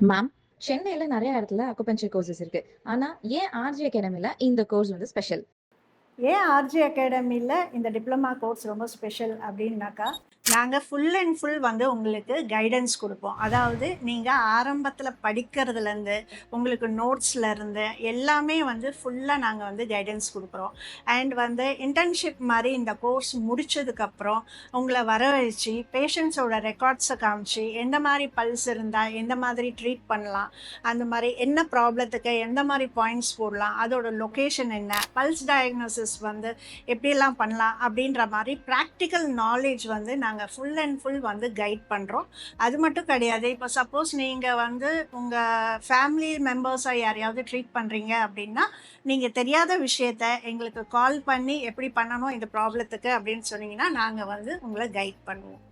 Ma'am, சென்னையில நெறைய இடத்துல அக்குபஞ்சர் கோர்சஸ் இருக்கு. ஆனா, ஏன் ஆர்ஜி அகாடமில இந்த கோர்ஸ் வந்து ஸ்பெஷல்? ஏன் ஆர்ஜி அகாடமியில் இந்த டிப்ளமா கோர்ஸ் ரொம்ப ஸ்பெஷல் அப்படின்னாக்கா, நாங்கள் ஃபுல் அண்ட் ஃபுல் வந்து உங்களுக்கு கைடன்ஸ் கொடுப்போம். அதாவது நீங்கள் ஆரம்பத்தில் படிக்கிறதுலேருந்து உங்களுக்கு நோட்ஸ்லேருந்து எல்லாமே வந்து ஃபுல்லாக நாங்கள் வந்து கைடன்ஸ் கொடுக்குறோம். அண்ட் வந்து இன்டர்ன்ஷிப் மாதிரி இந்த கோர்ஸ் முடித்ததுக்கப்புறம் உங்களை வரவழைச்சி பேஷண்ட்ஸோட ரெக்கார்ட்ஸை காமிச்சு எந்த மாதிரி பல்ஸ் இருந்தால் எந்த மாதிரி ட்ரீட் பண்ணலாம், அந்த மாதிரி என்ன ப்ராப்ளத்துக்கு எந்த மாதிரி பாயிண்ட்ஸ் போடலாம், அதோட லொக்கேஷன் என்ன, பல்ஸ் டயக்னோசிஸ் வந்து எப்படியெல்லாம் பண்ணலாம் அப்படின்ற மாதிரி ப்ராக்டிக்கல் நாலேஜ் வந்து நாங்கள் ஃபுல் அண்ட் ஃபுல் வந்து கைட் பண்ணுறோம். அது மட்டும் கிடையாது, இப்போ சப்போஸ் நீங்கள் வந்து உங்கள் ஃபேமிலி மெம்பர்ஸை யாரையாவது ட்ரீட் பண்ணுறீங்க அப்படின்னா, நீங்கள் தெரியாத விஷயத்த எங்களுக்கு கால் பண்ணி எப்படி பண்ணணும் இந்த ப்ராப்ளத்துக்கு அப்படின்னு சொன்னீங்கன்னா நாங்கள் வந்து உங்களை கைட் பண்ணுவோம்.